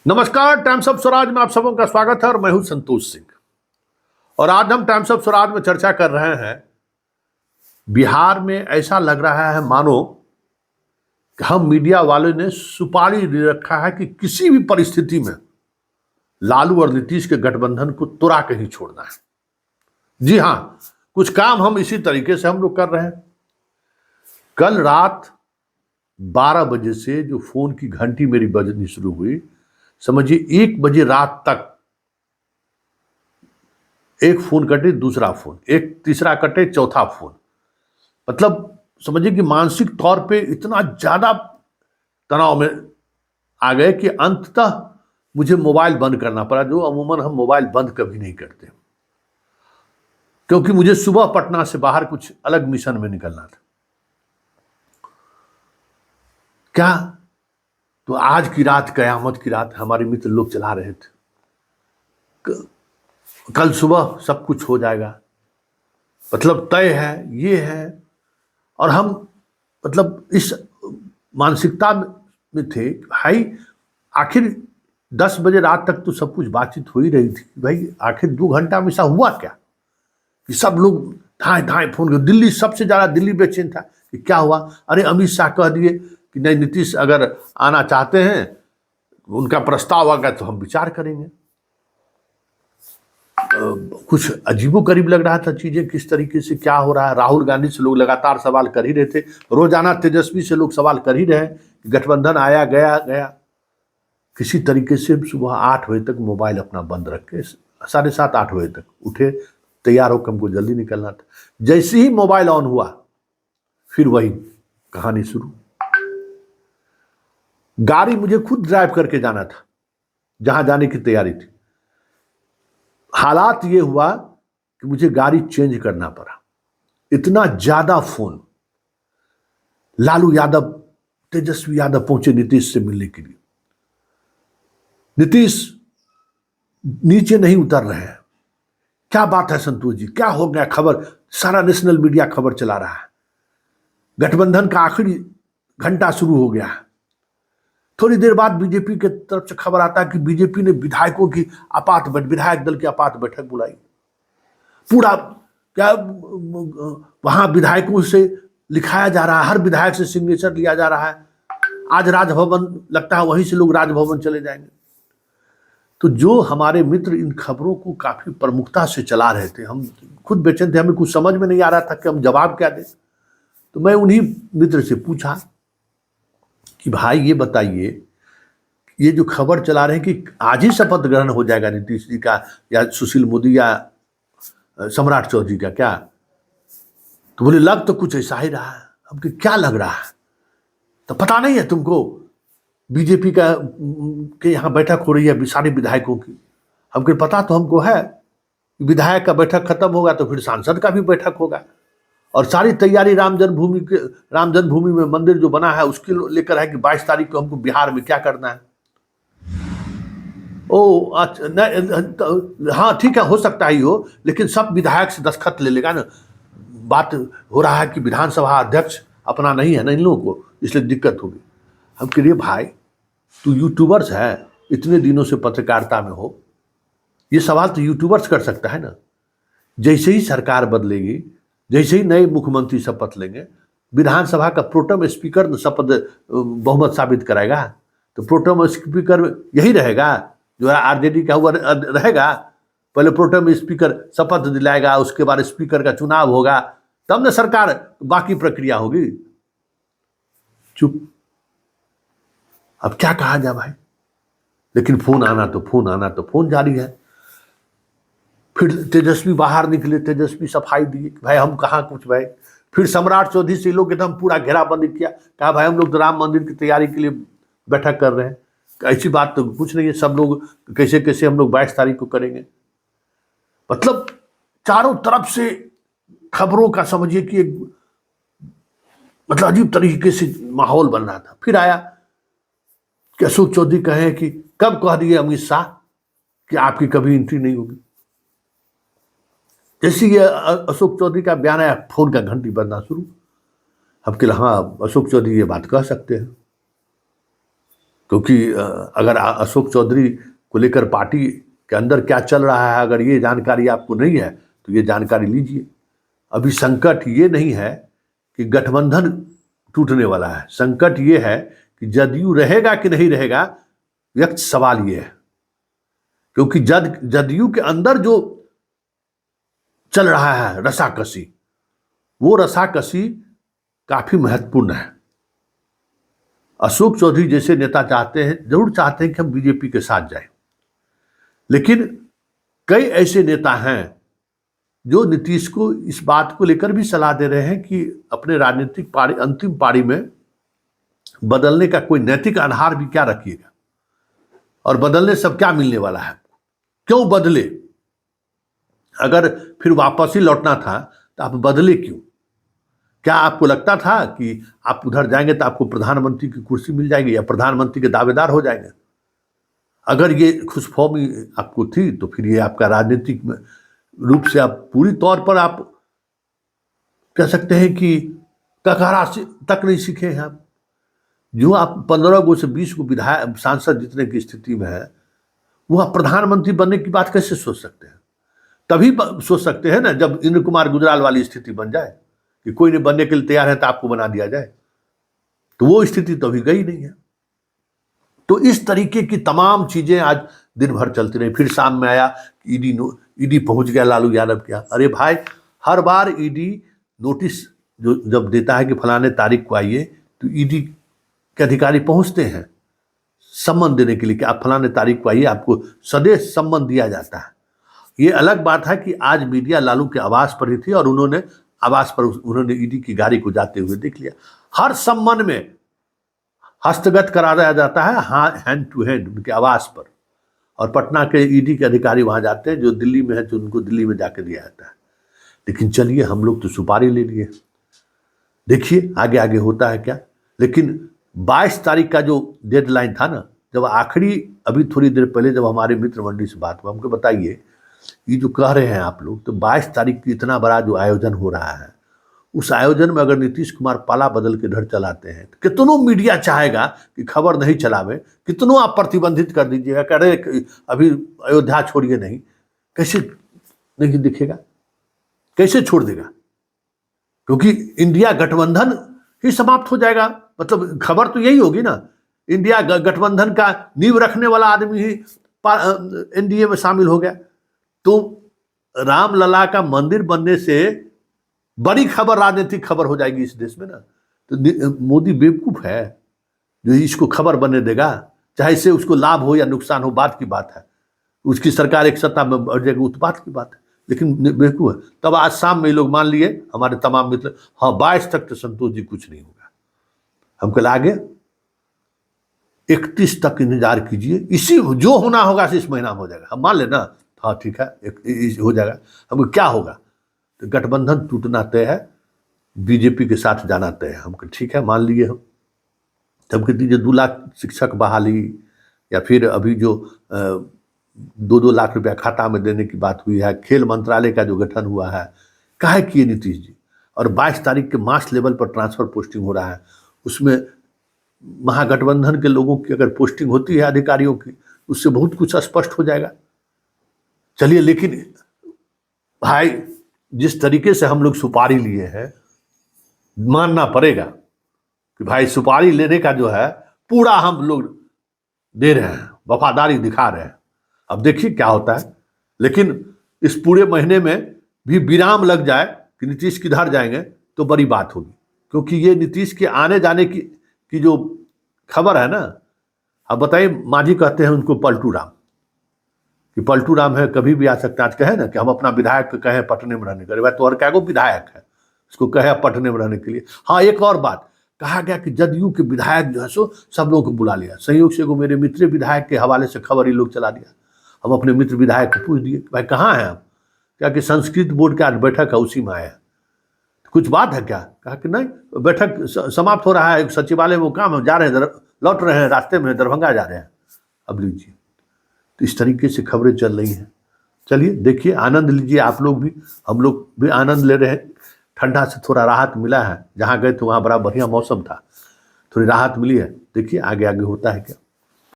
नमस्कार, times of Swaraj में आप सबों का स्वागत है और मैं हूं संतोष सिंह। और आज हम टाइम्स ऑफ स्वराज में चर्चा कर रहे हैं। बिहार में ऐसा लग रहा है मानो कि हम मीडिया वालों ने सुपारी दे रखा है कि किसी भी परिस्थिति में लालू और नीतीश के गठबंधन को तुरा के ही छोड़ना है। जी हां, कुछ काम हम इसी तरीके से हम लोग कर रहे हैं। कल रात 12 बजे से जो फोन की घंटी मेरी बजनी शुरू हुई, समझिए 1 बजे रात तक एक फोन कटे, दूसरा फोन, एक तीसरा कटे, चौथा फोन। मतलब समझिए कि मानसिक तौर पे इतना ज्यादा तनाव में आ गए कि अंततः मुझे मोबाइल बंद करना पड़ा, जो अमूमन हम मोबाइल बंद कभी नहीं करते, क्योंकि मुझे सुबह पटना से बाहर कुछ अलग मिशन में निकलना था। क्या तो आज की रात कयामत की रात हमारे मित्र लोग चला रहे थे। कल सुबह सब कुछ हो जाएगा, मतलब तय है, ये है। और हम मतलब इस मानसिकता में थे भाई, आखिर 10 बजे रात तक तो सब कुछ बातचीत हो ही रही थी भाई, आखिर 2 घंटा में ऐसा हुआ क्या कि सब लोग धाए धाए फोन कर। दिल्ली सबसे ज्यादा दिल्ली बेचैन था कि क्या हुआ। अरे अमित शाह कह दिए कि नहीं, नीतीश अगर आना चाहते हैं, उनका प्रस्ताव आएगा तो हम विचार करेंगे। कुछ अजीबोगरीब लग रहा था चीजें, किस तरीके से क्या हो रहा है। राहुल गांधी से लोग लगातार सवाल कर ही रहे थे, रोजाना तेजस्वी से लोग सवाल कर ही रहे हैं कि गठबंधन आया गया गया। किसी तरीके से सुबह 8 बजे तक मोबाइल अपना बंद रख के 7:30 8 बजे तक उठे, तैयार होकर हमको जल्दी निकलना था। जैसे ही मोबाइल ऑन हुआ, फिर वही कहानी शुरू। गाड़ी मुझे खुद ड्राइव करके जाना था, जहां जाने की तैयारी थी। हालात ये हुआ कि मुझे गाड़ी चेंज करना पड़ा। इतना ज्यादा फोन। लालू यादव, तेजस्वी यादव पहुंचे नीतीश से मिलने के लिए। नीतीश नीचे नहीं उतर रहे हैं। क्या बात है संतोष जी, क्या हो गया? खबर, सारा नेशनल मीडिया खबर चला रहा है, गठबंधन का आखिरी घंटा शुरू हो गया है। थोड़ी देर बाद बीजेपी के तरफ से खबर आता है कि बीजेपी ने विधायकों की विधायक दल की आपात बैठक बुलाई। पूरा क्या वहां विधायकों से लिखाया जा रहा है, हर विधायक से सिग्नेचर लिया जा रहा है। आज राजभवन लगता है, वहीं से लोग राजभवन चले जाएंगे। तो जो हमारे मित्र इन खबरों को काफी प्रमुखता से चला रहे थे, हम खुद बेचैन थे, हमें कुछ समझ में नहीं आ रहा था कि हम जवाब क्या दें। तो मैं उन्हीं मित्र से पूछा कि भाई ये बताइए, ये जो खबर चला रहे हैं कि आज ही शपथ ग्रहण हो जाएगा नीतीश जी का, या सुशील मोदी, या सम्राट चौधरी का, क्या? तो बोले लग तो कुछ ऐसा ही रहा है। हमको क्या लग रहा है? तो पता नहीं है तुमको, बीजेपी का के यहाँ बैठक हो रही है सारे विधायकों की। हमको पता तो हमको है, विधायक का बैठक खत्म होगा तो फिर सांसद का भी बैठक होगा, और सारी तैयारी राम जन्मभूमि में मंदिर जो बना है उसके लेकर है कि 22 तारीख को हमको बिहार में क्या करना है। ओ अच्छा, हाँ ठीक है, हो सकता ही हो, लेकिन सब विधायक से दस्तखत ले लेगा ना। बात हो रहा है कि विधानसभा अध्यक्ष अपना नहीं है ना इन लोगों को, इसलिए दिक्कत होगी। हम कह रहे भाई, तू यूट्यूबर्स है, इतने दिनों से पत्रकारिता में हो, ये सवाल तो यूट्यूबर्स कर सकता है ना। जैसे ही सरकार बदलेगी, जैसे ही नए मुख्यमंत्री शपथ लेंगे, विधानसभा का प्रोटेम स्पीकर शपथ बहुमत साबित कराएगा, तो प्रोटेम स्पीकर यही रहेगा जो आरजेडी का हुआ रहेगा। पहले प्रोटेम स्पीकर शपथ दिलाएगा, उसके बाद स्पीकर का चुनाव होगा, तब ना सरकार बाकी प्रक्रिया होगी। चुप। अब क्या कहा जाए भाई, लेकिन फोन आना तो फोन जारी है। फिर तेजस्वी बाहर निकले, तेजस्वी सफाई दी, भाई हम कहाँ कुछ भाई। फिर सम्राट चौधरी से लोग एकदम पूरा घेराबंदी किया, कहा भाई हम लोग तो राम मंदिर की तैयारी के लिए बैठक कर रहे हैं, ऐसी बात तो कुछ नहीं है, सब लोग कैसे कैसे हम लोग 22 तारीख को करेंगे। मतलब चारों तरफ से खबरों का समझिए कि एक मतलब अजीब तरीके से माहौल बन रहा था। फिर आया कि अशोक चौधरी कहे कि कब कह दिए अमित शाह कि आपकी कभी एंट्री नहीं होगी। जैसे ये अशोक चौधरी का बयान आया, फोन का घंटी बजना शुरू। अब कि हाँ, अशोक चौधरी ये बात कह सकते हैं। क्योंकि अगर अशोक चौधरी को लेकर पार्टी के अंदर क्या चल रहा है, अगर ये जानकारी आपको नहीं है तो ये जानकारी लीजिए। अभी संकट ये नहीं है कि गठबंधन टूटने वाला है, संकट ये है कि जदयू रहेगा कि नहीं रहेगा, व्यक्त सवाल ये है। क्योंकि जदयू के अंदर जो चल रहा है रसाकसी, वो रसाकसी काफी महत्वपूर्ण है। अशोक चौधरी जैसे नेता चाहते हैं, जरूर चाहते हैं कि हम बीजेपी के साथ जाएं, लेकिन कई ऐसे नेता हैं जो नीतीश को इस बात को लेकर भी सलाह दे रहे हैं कि अपने राजनीतिक पारी, अंतिम पारी में बदलने का कोई नैतिक आधार भी क्या रखिएगा, और बदलने सब क्या मिलने वाला है, क्यों बदले, अगर फिर वापस ही लौटना था तो आप बदले क्यों? क्या आपको लगता था कि आप उधर जाएंगे तो आपको प्रधानमंत्री की कुर्सी मिल जाएगी या प्रधानमंत्री के दावेदार हो जाएंगे? अगर ये खुशफहमी आपको थी तो फिर ये आपका राजनीतिक रूप से आप पूरी तौर पर आप कह सकते हैं कि ककारा तक नहीं सीखे हैं आप। जो आप 15 गो से 20 गो विधायक सांसद जीतने की स्थिति में है, वो आप प्रधानमंत्री बनने की बात कैसे सोच सकते हैं? तभी सोच सकते हैं ना जब इंद्र कुमार गुजराल वाली स्थिति बन जाए कि कोई नहीं बनने के लिए तैयार है तो आपको बना दिया जाए। तो वो स्थिति तो अभी गई नहीं है। तो इस तरीके की तमाम चीजें आज दिन भर चलती रही। फिर शाम में आया ईडी पहुंच गया लालू यादव क्या। अरे भाई, हर बार ईडी नोटिस जो जब देता है कि फलाने तारीख को आइए, तो ईडी के अधिकारी पहुंचते हैं सम्मन देने के लिए कि आप फलाने तारीख को आइए, आपको सदैव सम्मन दिया जाता है। ये अलग बात है कि आज मीडिया लालू के आवास पर ही थी और उन्होंने आवास पर उन्होंने ईडी की गाड़ी को जाते हुए देख लिया। हर सम्मन में हस्तगत करा दिया जाता है, हाँ, हैंड टू हैंड उनके आवास पर। और पटना के ईडी के अधिकारी वहां जाते हैं, जो दिल्ली में है तो उनको दिल्ली में जाके दिया जाता है। लेकिन चलिए, हम लोग तो सुपारी ले लिए, देखिए आगे आगे होता है क्या। लेकिन 22 तारीख का जो डेडलाइन था ना, जब आखिरी अभी थोड़ी देर पहले जब हमारे मित्र मंडी से बात हुआ, हमको बताइए ये जो कह रहे हैं आप लोग, तो 22 तारीख की इतना बड़ा जो आयोजन हो रहा है, उस आयोजन में अगर नीतीश कुमार पाला बदल के इधर चलाते हैं तो कितनों मीडिया चाहेगा कि खबर नहीं चलावे, कितनों आप प्रतिबंधित कर दीजिएगा, कह रहे अभी अयोध्या छोड़िए नहीं, कैसे नहीं दिखेगा, कैसे छोड़ देगा? क्योंकि इंडिया गठबंधन ही समाप्त हो जाएगा। मतलब खबर तो यही होगी ना, इंडिया गठबंधन का नींव रखने वाला आदमी ही एनडीए में शामिल हो गया। तो रामलला का मंदिर बनने से बड़ी खबर, राजनीतिक खबर हो जाएगी इस देश में ना। तो मोदी बेवकूफ है जो इसको खबर बनने देगा, चाहे इससे उसको लाभ हो या नुकसान हो, बात की बात है। उसकी सरकार एक सत्ता में बढ़ जाएगी, तो बात की बात है, लेकिन बेवकूफ है। तब आज शाम में लोग मान लिए, हमारे तमाम मित्र, हाँ 22 तक तो संतोष जी कुछ नहीं होगा। हम कल आगे 31 तक इंतजार कीजिए, इसी जो होना होगा इस महीना में हो जाएगा। हम मान लेना, हाँ ठीक है हो जाएगा। हमको क्या होगा, तो गठबंधन टूटना तय है, बीजेपी के साथ जाना तय है। हमको ठीक है, मान लिए हम। तब कह दीजिए 2 लाख शिक्षक बहाली, या फिर अभी जो 2-2 लाख रुपया खाता में देने की बात हुई है, खेल मंत्रालय का जो गठन हुआ है, काहे किए नीतीश जी। और 22 तारीख के मास लेवल पर ट्रांसफर पोस्टिंग हो रहा है, उसमें महागठबंधन के लोगों की अगर पोस्टिंग होती है अधिकारियों की, उससे बहुत कुछ स्पष्ट हो जाएगा। चलिए, लेकिन भाई जिस तरीके से हम लोग सुपारी लिए हैं, मानना पड़ेगा कि भाई सुपारी लेने का जो है पूरा हम लोग दे रहे हैं, वफादारी दिखा रहे हैं। अब देखिए क्या होता है। लेकिन इस पूरे महीने में भी विराम लग जाए कि नीतीश किधर जाएंगे तो बड़ी बात होगी, क्योंकि ये नीतीश के आने जाने की जो खबर है ना। अब बताइए, मांझी कहते हैं उनको पलटू राम, कि पलटू राम है, कभी भी आ सकता है। आज कहे ना कि हम अपना विधायक को कहें पटने में रहने के लिए, भाई तो और क्या विधायक है उसको कहे पटने में रहने के लिए। हाँ, एक और बात कहा गया कि जदयू के विधायक जो है सो सब लोगों को बुला लिया। संयोग से मेरे मित्र विधायक के हवाले से खबर ही लोग चला दिया। हम अपने मित्र विधायक को पूछ दिए, भाई कहाँ हैं आप? क्या कि संस्कृत बोर्ड का बैठक है, उसी में आया है, कुछ बात है क्या? कहा कि नहीं, बैठक समाप्त हो रहा है, सचिवालय वो काम है, जा रहे हैं, लौट रहे हैं, रास्ते में दरभंगा जा रहे हैं। अब लीजिए, तो इस तरीके से खबरें चल रही हैं। चलिए देखिए, आनंद लीजिए आप लोग भी, हम लोग भी आनंद ले रहे हैं। ठंडा से थोड़ा राहत मिला है, जहाँ गए थे वहाँ बड़ा बढ़िया मौसम था, थोड़ी राहत मिली है। देखिए आगे आगे होता है क्या।